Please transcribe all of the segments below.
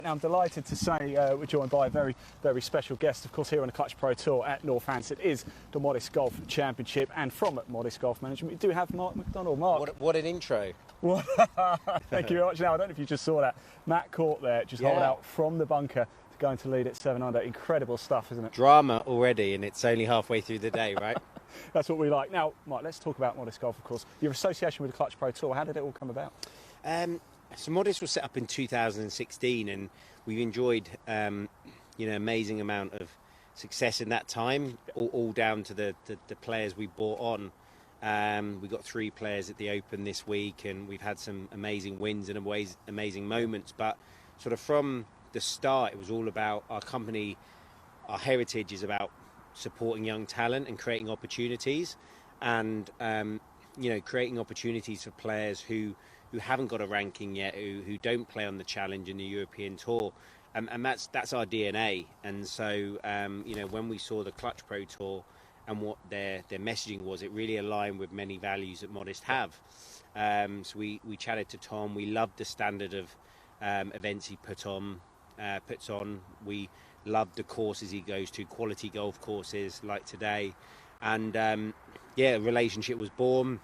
Now, I'm delighted to say we're joined by a very, very special guest, of course, here on the Clutch Pro Tour at Northants. It is the Modest Golf Championship, and from Modest Golf Management, we do have Mark McDonald. Mark. What an intro. Thank you very much. Now, I don't know if you just saw that. Matt Court there, just hold out from the bunker to going to lead at 7 under. Incredible stuff, isn't it? Drama already, and it's only halfway through the day, right? That's what we like. Now, Mark, let's talk about Modest Golf, of course. Your association with the Clutch Pro Tour, how did it all come about? So Modest was set up in 2016, and we've enjoyed, amazing amount of success in that time, all down to the players we brought on. We got 3 players at the Open this week, and we've had some amazing wins and amazing moments. But sort of from the start, it was all about our company. Our heritage is about supporting young talent and creating opportunities, and creating opportunities for players who haven't got a ranking yet, who don't play on the Challenge and the European Tour, and that's our DNA. And so when we saw the Clutch Pro Tour and what their messaging was, it really aligned with many values that Modest have. So we chatted to Tom. We loved the standard of events he puts on. We loved the courses he goes to, quality golf courses like today, and a relationship was born.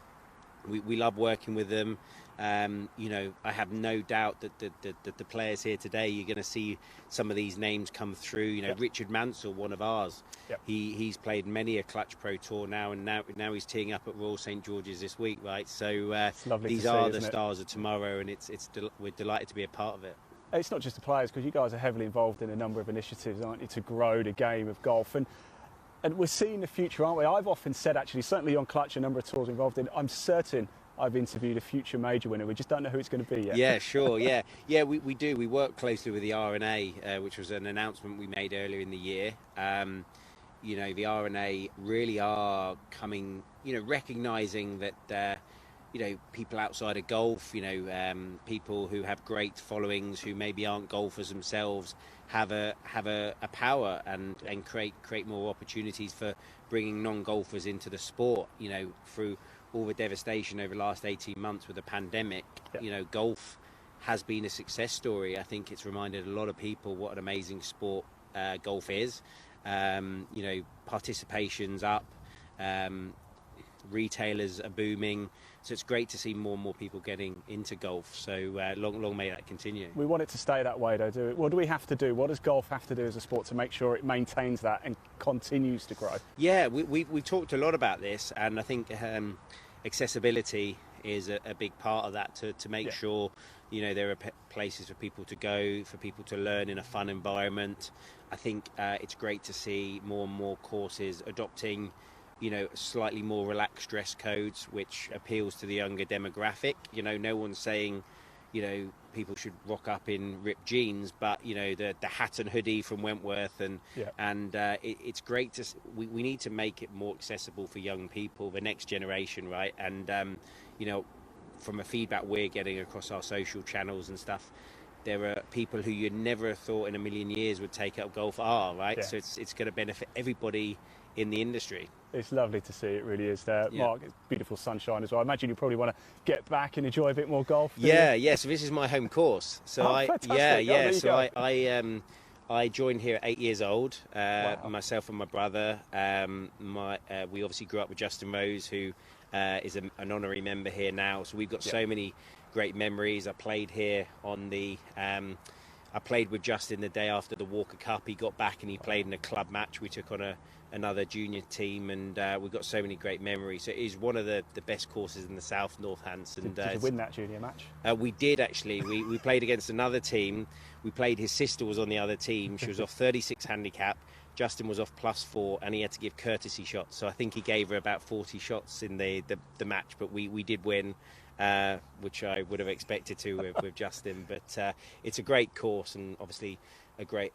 We love working with them. I have no doubt that the players here today, you're going to see some of these names come through. Richard Mansell, one of ours. Yep. He's played many a Clutch Pro Tour now, and now he's teeing up at Royal St George's this week, right? So these are the stars of tomorrow, and we're delighted to be a part of it. It's not just the players, because you guys are heavily involved in a number of initiatives, aren't you, to grow the game of golf. And we're seeing the future, aren't we? I've often said, actually, certainly on Clutch, a number of tours involved in, I'm certain I've interviewed a future major winner. We just don't know who it's going to be yet. Yeah, sure, yeah. Yeah, we do. We work closely with the R&A, which was an announcement we made earlier in the year. The R&A really are coming, recognising that, people outside of golf, people who have great followings, who maybe aren't golfers themselves, have a power and create more opportunities for bringing non-golfers into the sport, through all the devastation over the last 18 months with the pandemic. Golf has been a success story. I think it's reminded a lot of people what an amazing sport golf is. Participation's up, retailers are booming, so it's great to see more and more people getting into golf. So long may that continue. We want it to stay that way, though. What do we have to do? What does golf have to do as a sport to make sure it maintains that and continues to grow? Yeah, we've talked a lot about this, and I think accessibility is a big part of that, to make sure there are places for people to go, for people to learn in a fun environment. I think it's great to see more and more courses adopting slightly more relaxed dress codes, which appeals to the younger demographic. No one's saying people should rock up in ripped jeans, but the hat and hoodie from Wentworth, and it's great to. We need to make it more accessible for young people, the next generation, right? And from a feedback we're getting across our social channels and stuff, there are people who you'd never have thought in a million years would take up golf, right? So it's going to benefit everybody in the industry. It's lovely to see, it really is there. Yeah. Mark, it's beautiful sunshine as well. I imagine you probably want to get back and enjoy a bit more golf. Yeah, so this is my home course. So fantastic. I joined here at 8 years old, Wow. myself and my brother. We obviously grew up with Justin Rose, who is an honorary member here now. So we've got so many great memories. I played here on the... I played with Justin the day after the Walker Cup. He got back and he played in a club match. We took on another junior team, and we've got so many great memories. So it is one of the best courses in the South, Northants. And did you win that junior match? We did, actually. We played against another team. We played, his sister was on the other team. She was off 36 handicap. Justin was off +4, and he had to give courtesy shots. So I think he gave her about 40 shots in the match, but we did win. Which I would have expected to with Justin, but it's a great course, and obviously a great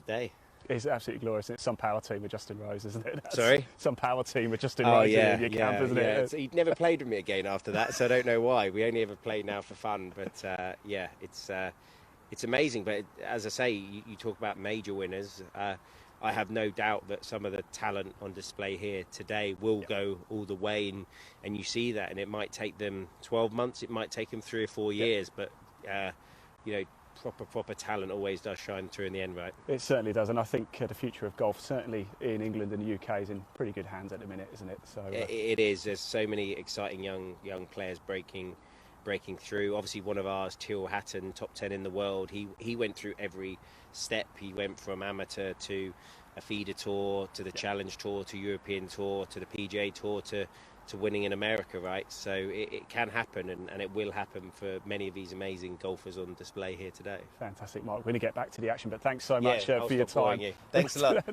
day. It's absolutely glorious. It's some power team with Justin Rose, isn't it? Sorry? Some power team with Justin Rose in your camp, isn't it? So he'd never played with me again after that, so I don't know why. We only ever played now for fun, but it's amazing. But as I say, you talk about major winners. I have no doubt that some of the talent on display here today will go all the way, and you see that, and it might take them 12 months, it might take them 3 or 4 years, but proper talent always does shine through in the end, right? It certainly does, and I think the future of golf, certainly in England and the UK, is in pretty good hands at the minute, isn't it? So it is. There's so many exciting young players breaking through. Obviously, one of ours, Tyrrell Hatton, top 10 in the world. He went through every step. He went from amateur to a feeder tour, to the Challenge Tour, to European Tour, to the PGA Tour, to winning in America, right? So it can happen, and it will happen for many of these amazing golfers on display here today. Fantastic, Mark. We're going to get back to the action, but thanks so much for your time. Thanks a lot.